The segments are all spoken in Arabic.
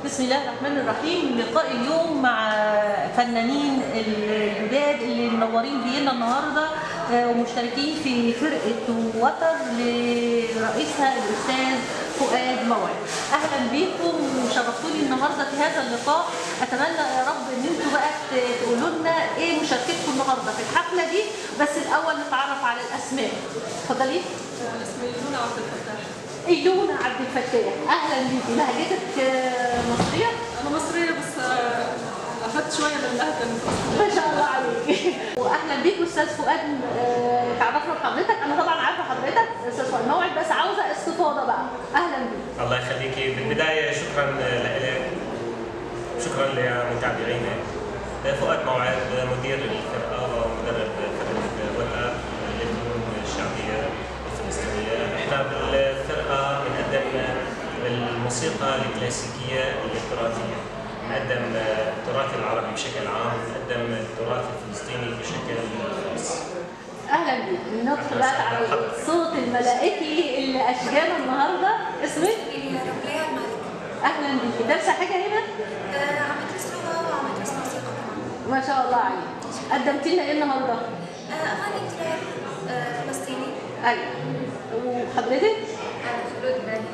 بسم الله الرحمن الرحيم. لقاء اليوم مع فنانين الجداد اللي منورين بينا النهارده ومشتركين في فرقه وتر لرئيسها الاستاذ فؤاد موعد. اهلا بيكم وشرفتوني النهارده في هذا اللقاء. اتمنى يا رب ان انتوا بقى تقولوا لنا ايه مشاركتكم النهارده في الحفله دي، بس الاول نتعرف على الاسماء. اتفضلي. اسمي إيلونا عبد الفتاح. إيلونا عبد الفتاح، اهلا بيكي. لهجتك مصريه؟ انا مصريه بس اخذت شويه من اللهجه المصريه. ما شاء الله عليك. واهلا بيك استاذ فؤاد. تعرفنا بحضرتك، انا طبعا عارفه حضرتك استاذ فؤاد موعد، بس عاوزه استفاضه بقى. اهلا بيك. الله يخليكي. بالبدايه شكرا لك، شكرا لمتابعينا. فؤاد موعد مدير الفرقه ومدرب فرقه وتر للفنون الشعبيه الفلسطينيه. احنا بالفرقه بنقدم الموسيقى الكلاسيكيه التراثيه، نقدم التراث العربي بشكل عام، نقدم التراث الفلسطيني بشكل خاص. اهلا بيك. ندخل بقى على الصوت الملائكي اللي اشجانا النهارده. اسمك؟ رقية المالك. اهلا بيك. دارسه حاجه هنا؟ عم بدرس لغة وعم بدرس موسيقى كمان. ما شاء الله عليك. قدمتي لنا ايه النهارده؟ أغاني تراب فلسطيني. ايوه. وحضرتك؟ أنا خلود إبراهيم.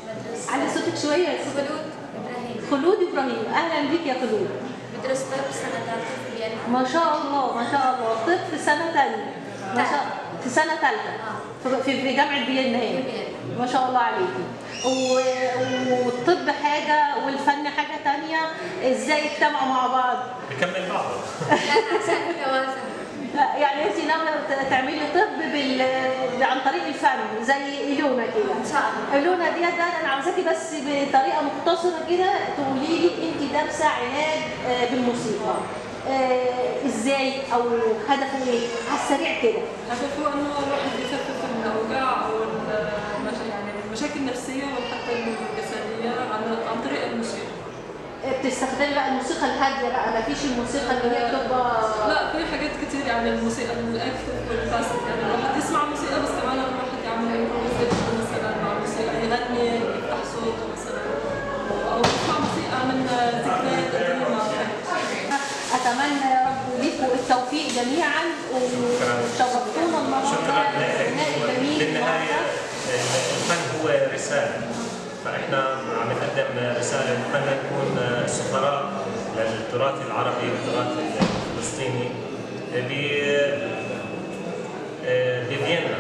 بدرس علي صوتك شويه. خلود إبراهيم. خلود ابراهيم، اهلا بيك يا خلود. بدرس طب سنة ثالثة في فيينا. ما شاء الله ما شاء الله. طب في سنه ثانيه. ما شاء في سنه ثالثه في جامعه فيينا هنا. ما شاء الله عليكي. والطب حاجه والفن حاجه ثانيه، ازاي اجتمعوا مع بعض؟ بكمل بعض. لا عشان التوازن. يعني انت ناويه تعملي طب عن طريق الفن زي إيلونا كده؟ إن شاء الله. إيلونا دي انا عاوزاكي بس بطريقه مختصره كده تقولي لي انت دارسه علاج بالموسيقى. ازاي او هدفه ايه؟ على السريع كده. هدفه انه الواحد يخفف الاوجاع او يعني المشاكل النفسيه وحتى الجسديه عن طريق الموسيقى. بتستخدمي بقى الموسيقى الهاديه بقى، ما فيش الموسيقى اللي هي بتبقى؟ لا، في حاجات كتير يعني الموسيقى الاكتف والباسف، يعني الواحد يسمع موسيقى بس كمان الواحد يعمل امبروفيزيشن مثلا مع الموسيقى، يغني يفتح صوته مثلا، او يسمع موسيقى من ذكريات قديمه. اتمنى يا رب لكم التوفيق جميعا وشرفتونا النهارده. شكرا لك. بالنهايه الفن هو رساله، فاحنا عم نقدم رساله، نتمنى نكون سفراء للتراث العربي والتراث الفلسطيني بفيينا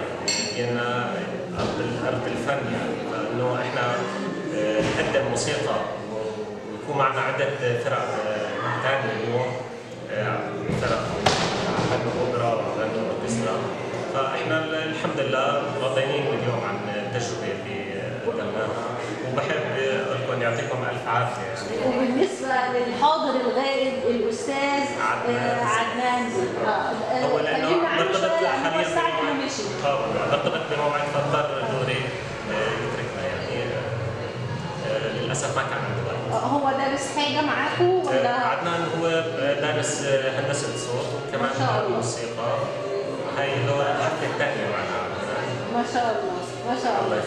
ارض الفن، يعني فانه احنا نقدم موسيقى ويكون معنا عده فرق ثانيه اليوم، فرق غنوا اوبرا وغنوا اوركسترا، فاحنا الحمد لله راضيين اليوم عن التجربه اللي قدمناها، وبحب اقول لكم يعطيكم الف عافيه يعني. وبالنسبه للحاضر الغائب الاستاذ عدنان هو لانه مرتبط حاليا مرتبط بموعد فاضطر دوري يتركنا يعني، للاسف ما كان عنده وقت. هو دارس حاجه معاكم ولا؟ عدنان هو دارس هندسه صوت وكمان موسيقى، هاي له الحفله الثانيه معنا عدنان. ما شاء الله ما شاء الله.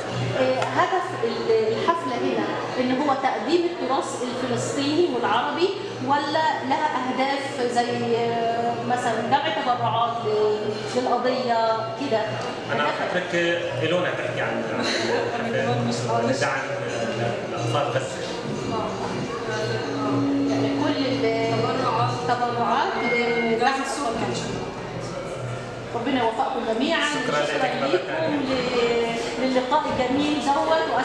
هدف الحفله هنا ان هو تقديم التراث الفلسطيني والعربي، ولا لها اهداف زي مثلا جمع تبرعات للقضيه كده؟ انا اترك إيلونا تحكي عن دعم لاطفال غزه. يعني كل التبرعات لدعم السوري. ربنا يوفقكم جميعا. شكرا لكم للقاء الجميل دوت.